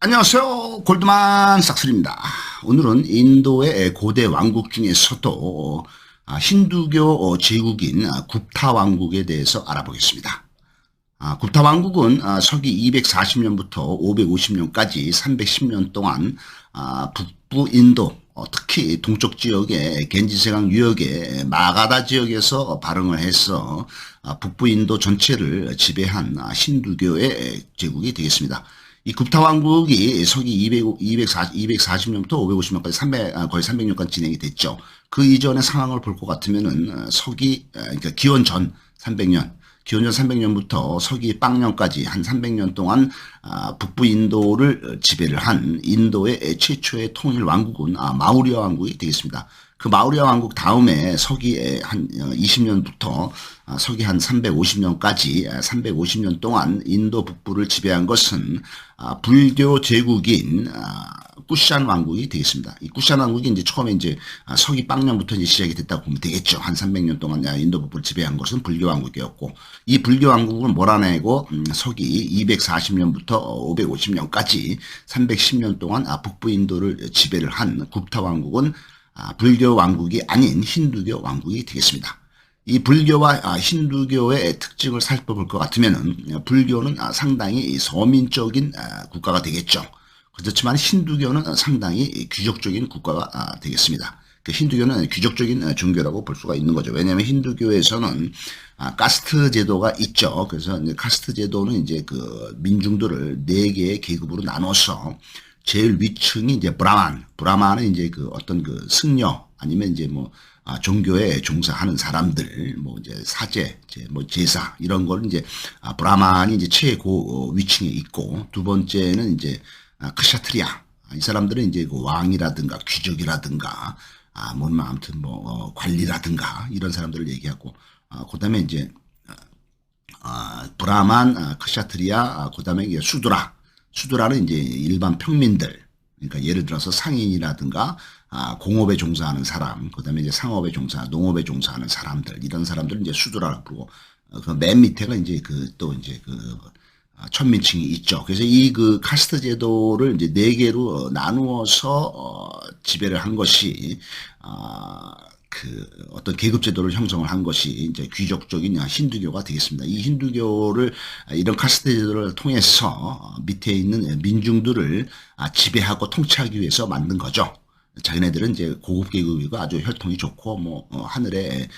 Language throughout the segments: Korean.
안녕하세요. 골드만 삭스입니다. 오늘은 인도의 고대 왕국 중에서도 힌두교 제국인 굽타 왕국에 대해서 알아보겠습니다. 굽타 왕국은 서기 240년부터 550년까지 310년 동안 북부 인도, 특히 동쪽 지역의 겐지세강 유역의 마가다 지역에서 발흥을 해서 북부 인도 전체를 지배한 힌두교의 제국이 되겠습니다. 이 굽타 왕국이 서기 240년부터 550년까지 거의 300년간 진행이 됐죠. 그 이전의 상황을 볼 것 같으면은 그러니까 기원 전 300년부터 서기 빵년까지 한 300년 동안 북부 인도를 지배를 한 인도의 최초의 통일 왕국은 마우리아 왕국이 되겠습니다. 그 마우리아 왕국 다음에 서기에 한 20년부터 서기 한 350년까지 350년 동안 인도 북부를 지배한 것은 불교 제국인 쿠샨 왕국이 되겠습니다. 이 쿠샨 왕국이 이제 처음에 이제 서기 빵년부터 이제 시작이 됐다고 보면 되겠죠. 한 300년 동안 인도 북부를 지배한 것은 불교 왕국이었고, 이 불교 왕국을 몰아내고 서기 240년부터 550년까지 310년 동안 북부 인도를 지배를 한 굽타 왕국은 불교 왕국이 아닌 힌두교 왕국이 되겠습니다. 이 불교와 힌두교의 특징을 살펴볼 것 같으면은 불교는 상당히 서민적인 국가가 되겠죠. 그렇지만 힌두교는 상당히 귀족적인 국가가 되겠습니다. 그 힌두교는 귀족적인 종교라고 볼 수가 있는 거죠. 왜냐하면 힌두교에서는 카스트 제도가 있죠. 그래서 이제 카스트 제도는 이제 그 민중들을 네 개의 계급으로 나눠서 제일 위층이 이제 브라만은 이제 그 어떤 그 승려 아니면 이제 뭐 종교에 종사하는 사람들, 뭐 이제 사제, 뭐 제사 이런 걸 이제 브라만이 이제 최고 위층에 있고, 두 번째는 이제 크샤트리아, 이 사람들은 이제 그 왕이라든가 귀족이라든가 뭐 아무튼 뭐 관리라든가 이런 사람들을 얘기하고, 그다음에 이제 브라만, 크샤트리아, 그다음에 이게 수드라는 이제 일반 평민들, 그러니까 예를 들어서 상인이라든가 공업에 종사하는 사람, 그다음에 이제 상업에 농업에 종사하는 사람들, 이런 사람들은 이제 수드라라고 부르고, 그 맨 밑에가 이제 또 이제 천민층이 있죠. 그래서 이 그 카스트 제도를 이제 네 개로 나누어서 지배를 한 것이 그 어떤 계급 제도를 형성을 한 것이 이제 귀족적인 힌두교가 되겠습니다. 이 힌두교를 이런 카스트 제도를 통해서 밑에 있는 민중들을 지배하고 통치하기 위해서 만든 거죠. 자기네들은 이제 고급 계급이고 아주 혈통이 좋고 뭐 하늘에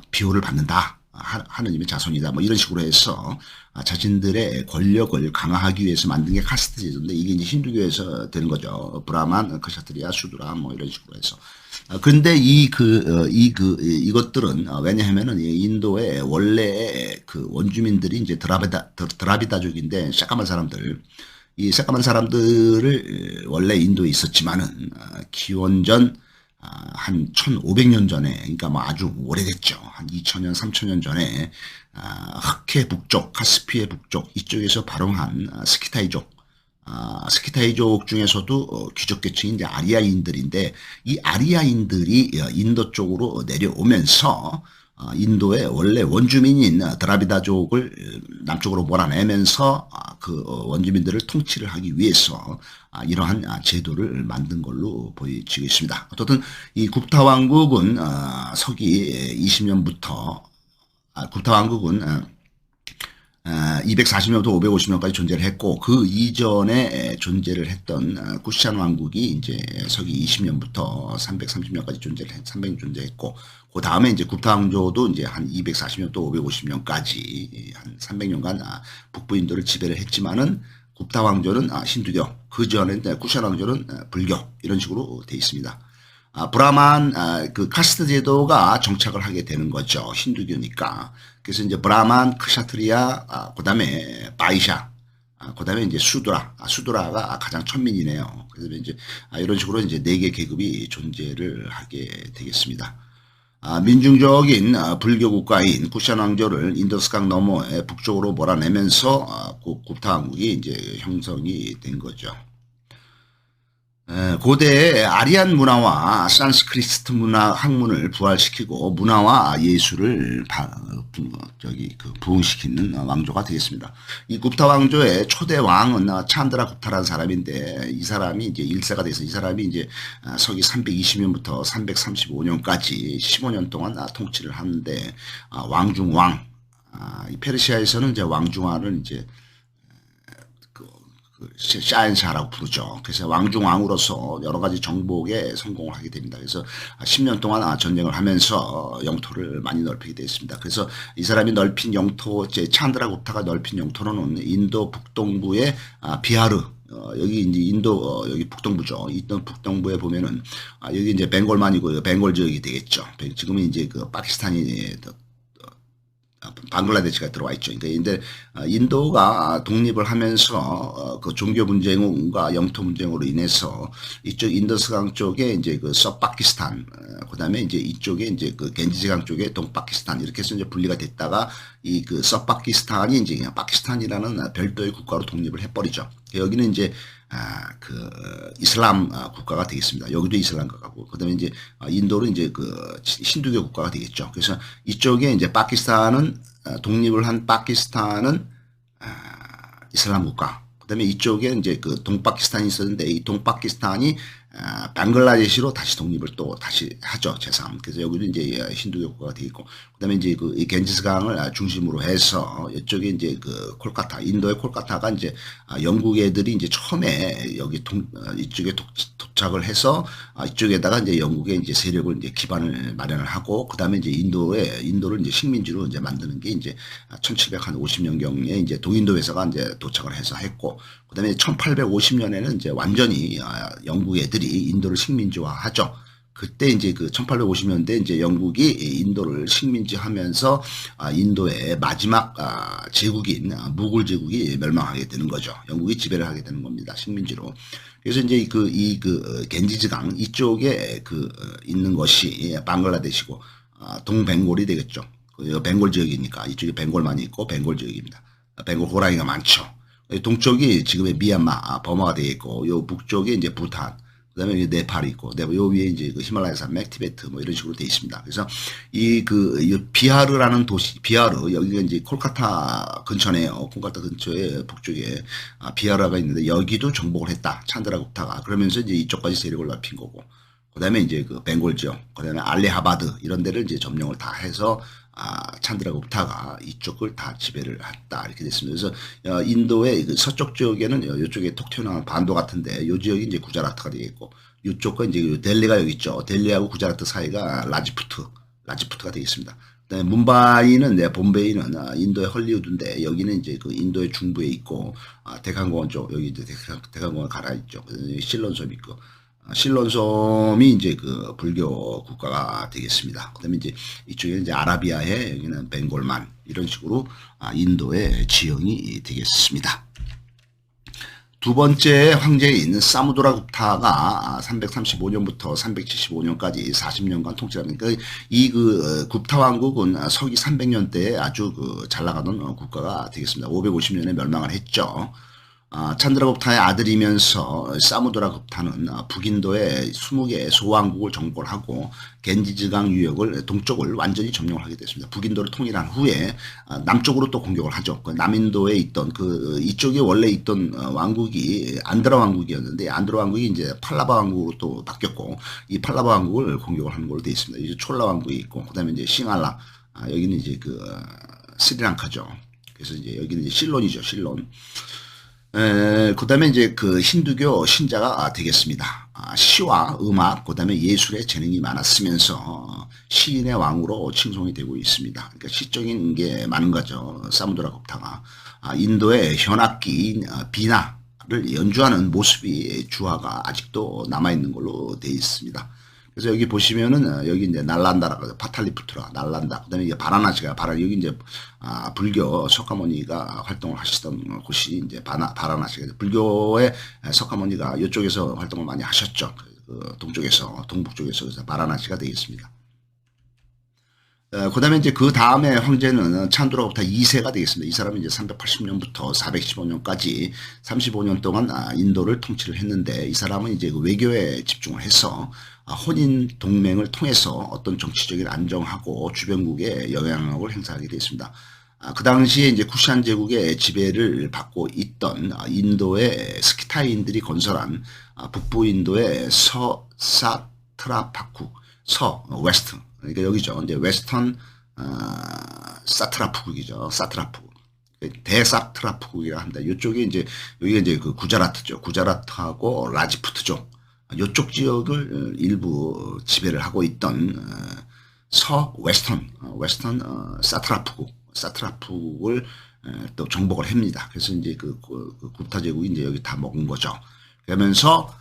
비호를 받는다. 하느님의 자손이다. 뭐 이런 식으로 해서 자신들의 권력을 강화하기 위해서 만든 게 카스트 제도인데, 이게 이제 힌두교에서 되는 거죠. 브라만, 크샤트리아, 수드라 뭐 이런 식으로 해서. 근데 이것들은 왜냐하면은 인도의 원래 그 원주민들이 이제 드라비다족인데, 새까만 사람들, 이 새까만 사람들을 원래 인도에 있었지만은 기원전 한 1500년 전에, 그러니까 뭐 아주 오래됐죠. 한 2000년, 3000년 전에 흑해 북쪽, 카스피해 북쪽 이쪽에서 발흥한 스키타이족 중에서도 귀족 계층이 이제 아리아인들인데, 이 아리아인들이 인도 쪽으로 내려오면서 인도의 원래 원주민인 드라비다족을 남쪽으로 몰아내면서 그 원주민들을 통치를 하기 위해서 이러한 제도를 만든 걸로 보여지고 있습니다. 어떻든 이 굽타 왕국은 서기 20년부터 굽타 왕국은 240년부터 550년까지 존재를 했고, 그 이전에 존재를 했던 쿠샨 왕국이 이제 서기 20년부터 330년까지 300년 존재했고, 그 다음에 이제 굽타 왕조도 이제 한 240년부터 550년까지 한 300년간 북부 인도를 지배를 했지만은, 굽타 왕조는 힌두교, 그 전에 쿠샨 왕조는 불교, 이런 식으로 돼 있습니다. 브라만, 그 카스트 제도가 정착을 하게 되는 거죠. 힌두교니까. 그래서 이제 브라만, 크샤트리아, 그 다음에 바이샤, 그 다음에 이제 수드라가 가장 천민이네요. 그래서 이제 이런 식으로 이제 네 개 계급이 존재를 하게 되겠습니다. 민중적인 불교 국가인 쿠샨 왕조를 인더스강 너머에 북쪽으로 몰아내면서 굽타 왕국이 이제 형성이 된 거죠. 고대 아리안 문화와 산스크리트 문화 학문을 부활시키고 문화와 예술을 부흥시키는 왕조가 되겠습니다. 이 굽타 왕조의 초대 왕은 찬드라 굽타라는 사람인데 이 사람이 이제 1세가 돼서 이 사람이 이제 서기 320년부터 335년까지 15년 동안 통치를 하는데 왕중왕 이 페르시아에서는 이제 왕중왕을 이제 샤엔샤라고 부르죠. 그래서 왕중왕으로서 여러 가지 정복에 성공을 하게 됩니다. 그래서 10년 동안 전쟁을 하면서 영토를 많이 넓히게 되었습니다. 그래서 이 사람이 넓힌 영토, 찬드라 굽타가 넓힌 영토로는 인도 북동부의 비하르, 여기 이제 인도 여기 북동부죠. 인도 북동부에 보면은 여기 이제 벵골만이고 벵골 지역이 되겠죠. 지금은 이제 그 파키스탄이 방글라데시가 들어와 있죠. 그러니까 인도가 독립을 하면서 그 종교 분쟁과 영토 분쟁으로 인해서 이쪽 인더스강 쪽에 이제 그 서파키스탄, 그다음에 이제 이쪽에 이제 그 겐지스강 쪽에 동파키스탄 이렇게 해서 이제 분리가 됐다가 이 그 서파키스탄이 이제 그냥 파키스탄이라는 별도의 국가로 독립을 해버리죠. 여기는 이제 그 이슬람 국가가 되겠습니다. 여기도 이슬람 국가고, 그다음에 이제 인도는 이제 그 힌두교 국가가 되겠죠. 그래서 이쪽에 이제 파키스탄은 독립을 한 파키스탄은 이슬람 국가. 그다음에 이쪽에 이제 그 동파키스탄이 있었는데 이 동파키스탄이 방글라데시로 다시 독립을 또 다시 하죠. 제3. 그래서 여기도 이제 힌두교 국가가 되어 있고, 그다음에 이제 그 겐지스강을 중심으로 해서 이쪽에 이제 그 콜카타, 인도의 콜카타가 이제 영국 애들이 이제 처음에 여기 이쪽에 도착을 해서 이쪽에다가 이제 영국의 이제 세력을 이제 기반을 마련을 하고, 그다음에 이제 인도를 이제 식민지로 이제 만드는 게 이제 1750년경에 이제 동인도 회사가 이제 도착을 해서 했고, 그다음에 1850년에는 이제 완전히 영국 애들이 인도를 식민지화하죠. 그때 이제 그 1850년대 이제 영국이 인도를 식민지하면서 인도의 마지막 제국인 무굴 제국이 멸망하게 되는 거죠. 영국이 지배를 하게 되는 겁니다. 식민지로. 그래서 이제 그 겐지스강 이쪽에 있는 것이 방글라데시고 동벵골이 되겠죠. 벵골 지역이니까 이쪽에 벵골만이 있고 벵골 지역입니다. 벵골 호랑이가 많죠. 동쪽이 지금의 미얀마, 버마가 되어 있고, 요 북쪽에 이제 부탄, 그다음에 네팔이 있고, 요 위에 이제 그 히말라야 산맥, 티베트 뭐 이런 식으로 되어 있습니다. 그래서 이 비하르라는 도시, 비하르 여기가 이제 콜카타 근처네요. 콜카타 근처에 북쪽에 비하르가 있는데 여기도 정복을 했다. 찬드라 굽타가. 그러면서 이제 이쪽까지 세력을 넓힌 거고, 그다음에 이제 그 벵골 지역, 그다음에 알레하바드 이런 데를 이제 점령을 다 해서 찬드라 굽타가 이쪽을 다 지배를 했다 이렇게 됐습니다. 그래서 인도의 그 서쪽 지역에는 이쪽에 톡 튀어나온 반도 같은데 이 지역이 이제 구자라트가 되겠고, 이쪽과 이제 델리가 여기 있죠. 델리하고 구자라트 사이가 라지푸트가 되겠습니다. 그다음에 뭄바이는 봄베이는 인도의 헐리우드인데 여기는 이제 그 인도의 중부에 있고, 데칸공원 쪽 여기 이제 데칸공원 가라 있죠. 실론섬 있고. 실론섬이 이제 그 불교 국가가 되겠습니다. 그다음에 이제 이쪽에 이제 아라비아에 여기는 벵골만 이런 식으로 인도의 지형이 되겠습니다. 두 번째 황제인 사무드라 굽타가 335년부터 375년까지 40년간 통치하니까 이 굽타 왕국은 서기 300년대에 아주 잘 나가던 국가가 되겠습니다. 550년에 멸망을 했죠. 찬드라 굽타의 아들이면서 사무드라 굽타는 북인도의 20개의 소왕국을 정복을 하고 겐지스강 유역을 동쪽을 완전히 점령을 하게 됐습니다. 북인도를 통일한 후에 남쪽으로 또 공격을 하죠. 남인도에 있던 이쪽에 원래 있던 왕국이 안드라 왕국이었는데 안드라 왕국이 이제 팔라바 왕국으로 또 바뀌었고, 이 팔라바 왕국을 공격을 하는 걸로 되어 있습니다. 이제 촐라 왕국이 있고, 그다음에 이제 싱할라, 여기는 이제 스리랑카죠. 그래서 이제 여기는 이제 실론이죠. 실론. 그 다음에 이제 그 힌두교 신자가 되겠습니다. 시와 음악, 그 다음에 예술에 재능이 많았으면서 시인의 왕으로 칭송이 되고 있습니다. 그러니까 시적인 게 많은 거죠. 사무드라 굽타가. 인도의 현악기 비나를 연주하는 모습이 주화가 아직도 남아있는 걸로 되어 있습니다. 그래서 여기 보시면은 여기 이제 날란다라고 파탈리푸트라 날란다. 그다음에 이게 바라나시가 여기 이제 불교 석가모니가 활동을 하시던 곳이 이제 바라나시가 불교의 석가모니가 이쪽에서 활동을 많이 하셨죠. 동쪽에서 동북쪽에서 그래서 바라나시가 되겠습니다. 그다음에 이제 그 다음에 황제는 찬두라부터 2세가 되겠습니다. 이 사람은 이제 380년부터 415년까지 35년 동안 인도를 통치를 했는데 이 사람은 이제 그 외교에 집중을 해서 혼인 동맹을 통해서 어떤 정치적인 안정하고 주변국에 영향력을 행사하게 되었습니다. 그 당시에 이제 쿠시안 제국의 지배를 받고 있던 인도의 스키타이인들이 건설한 북부 인도의 서사트라파쿠, 웨스트, 그러니까 여기죠. 이제 웨스턴 사트라프국이죠. 사트라프국. 대사트라프국이라 합니다. 이쪽에 이제 여기가 이제 그 구자라트죠. 구자라트하고 라지푸트족. 이쪽 지역을 일부 지배를 하고 있던 웨스턴 사트라프국을 또 정복을 합니다. 그래서 이제 그 구타 제국이 이제 여기 다 먹은 거죠. 그러면서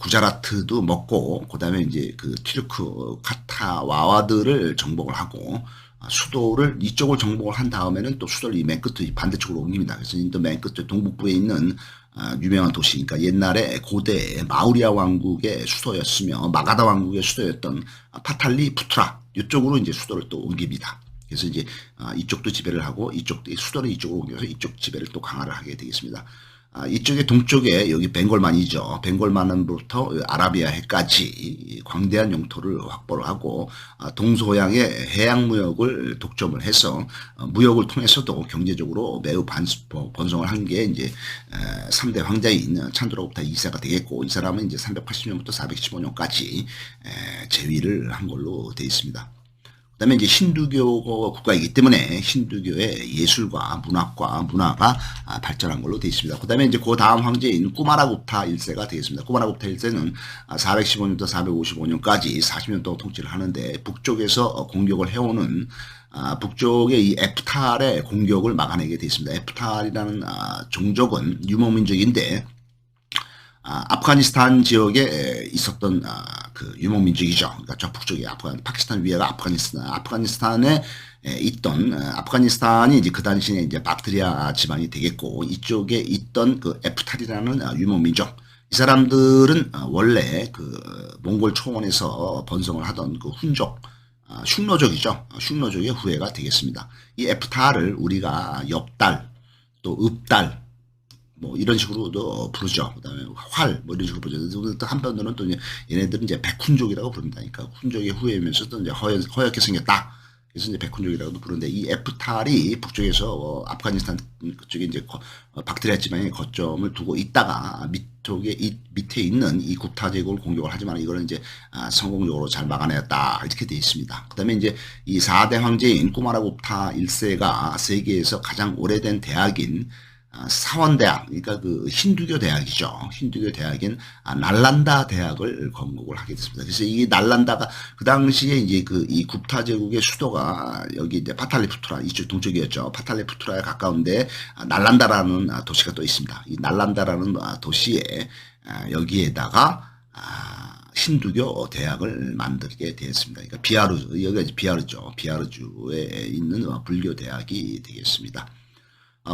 구자라트도 먹고 그다음에 이제 그 튀르크 카타와와드를 정복을 하고 수도를 이쪽을 정복을 한 다음에는 또 수도를 이 맨 끝에 반대쪽으로 옮깁니다. 그래서 인도 맨 끝에 동북부에 있는 유명한 도시, 그러니까 옛날에 고대 마우리아 왕국의 수도였으며 마가다 왕국의 수도였던 파탈리푸트라 이쪽으로 이제 수도를 또 옮깁니다. 그래서 이제 이쪽도 지배를 하고 수도를 이쪽으로 옮겨서 이쪽 지배를 또 강화를 하게 되겠습니다. 이쪽에 동쪽에 여기 벵골만이죠. 벵골만으로부터 아라비아해까지 광대한 영토를 확보를 하고 동서양의 해양 무역을 독점을 해서 무역을 통해서도 경제적으로 매우 번성을 한 게 이제 3대 황자인 찬두라구프타 2세가 되겠고 이 사람은 이제 380년부터 415년까지 재위를 한 걸로 되어 있습니다. 그다음에 이제 힌두교 국가이기 때문에 힌두교의 예술과 문화가 발전한 걸로 되어 있습니다. 그다음에 이제 그 다음 황제인 꾸마라굽타 1세가 되겠습니다. 꾸마라굽타 1세는 415년부터 455년까지 40년 동안 통치를 하는데 북쪽에서 공격을 해오는 북쪽의 이 에프탈의 공격을 막아내게 되어 있습니다. 에프탈이라는 종족은 유목민족인데 아프가니스탄 지역에 있었던 그 유목민족이죠. 그러니까 저 북쪽에 파키스탄 위에가 아프가니스탄에 있던 아프가니스탄이 이제 그 당시에 이제 박트리아 지방이 되겠고 이쪽에 있던 그 에프탈이라는 유목민족. 이 사람들은 원래 그 몽골 초원에서 번성을 하던 그 훈족, 흉노족이죠. 흉노족의 후예가 되겠습니다. 이 에프탈을 우리가 엽달, 또 읍달 뭐 이런 식으로도 부르죠. 그다음에 뭐 이런 식으로 부르죠. 또 한편으로는 또 얘네들은 이제 백훈족이라고 부릅니다. 그러니까 훈족의 후예면서도 이제 허옇게 생겼다. 그래서 이제 백훈족이라고도 부르는데 이 에프탈이 북쪽에서 아프가니스탄 그쪽에 이제 박트리아 지방에 거점을 두고 있다가 밑에 있는 이 굽타 제국을 공격을 하지만 이거는 이제 성공적으로 잘 막아내었다 이렇게 되어 있습니다. 그다음에 이제 이 4대 황제인 꾸마라굽타 1세가 세계에서 가장 오래된 대학인 사원대학, 그러니까 그 힌두교 대학이죠. 힌두교 대학인 날란다 대학을 건국을 하게 됐습니다. 그래서 이 날란다가 그 당시에 이제 그 이 굽타 제국의 수도가 여기 이제 파탈리푸트라 이쪽 동쪽이었죠. 파탈리푸트라에 가까운데 날란다라는 도시가 또 있습니다. 이 날란다라는 도시에 여기에다가 힌두교 대학을 만들게 되었습니다. 그러니까 여기가 비아르죠. 비아르주에 있는 불교 대학이 되겠습니다.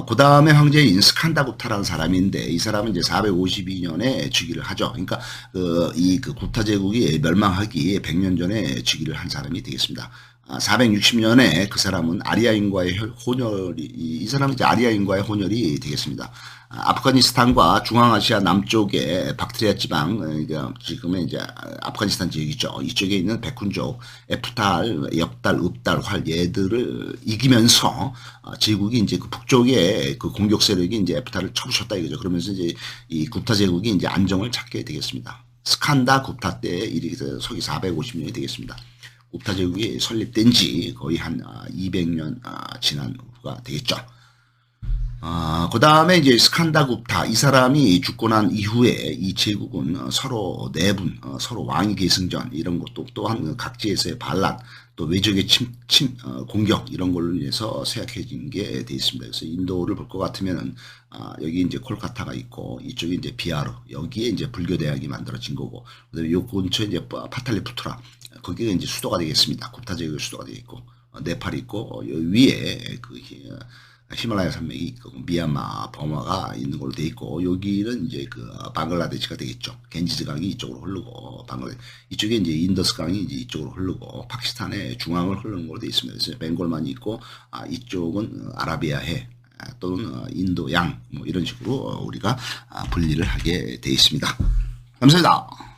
그 다음에 황제인 스칸다구타라는 사람인데 이 사람은 이제 452년에 즉위를 하죠. 그러니까 이 구타 제국이 멸망하기 100년 전에 즉위를 한 사람이 되겠습니다. 460년에 그 사람은 아리아인과의 혼혈이 이 사람은 이제 아리아인과의 혼혈이 되겠습니다. 아프가니스탄과 중앙아시아 남쪽의 박트리아 지방, 그러니까 지금의 이제 아프가니스탄 지역이죠. 이쪽에 있는 백훈족, 에프탈, 엽달, 읍달, 활 얘들을 이기면서 제국이 이제 그 북쪽의 그 공격 세력이 이제 에프탈을 쳐부셨다 이거죠. 그러면서 이제 이 굽타 제국이 이제 안정을 찾게 되겠습니다. 스칸다 굽타 때 일이 서기 450년이 되겠습니다. 굽타 제국이 설립된 지 거의 한 200년 지난 후가 되겠죠. 그 다음에 이제 스칸다굽타 이 사람이 죽고 난 이후에 이 제국은 서로 내분, 서로 왕위 계승전 이런 것도 또한 각지에서의 반란, 또 외적의 공격 이런 걸로 인해서 쇠약해진 게 돼 있습니다. 그래서 인도를 볼 것 같으면은 여기 이제 콜카타가 있고 이쪽에 이제 비하르 여기에 이제 불교 대학이 만들어진 거고 그다음에 요 근처에 이제 파탈리푸트라 거기가 이제 수도가 되겠습니다. 굽타 제국의 수도가 되겠고 네팔이 있고 위에 그 히말라야 산맥이 있고 미얀마, 버마가 있는 걸로 돼 있고 여기는 이제 그 방글라데시가 되겠죠. 겐지스 강이 이쪽으로 흐르고 이쪽에 이제 인더스 강이 이제 이쪽으로 흐르고 파키스탄의 중앙을 흐르는 걸로 돼 있습니다. 그래서 벵골만이 있고 이쪽은 아라비아해 또는 인도양 뭐 이런 식으로 우리가 분리를 하게 돼 있습니다. 감사합니다.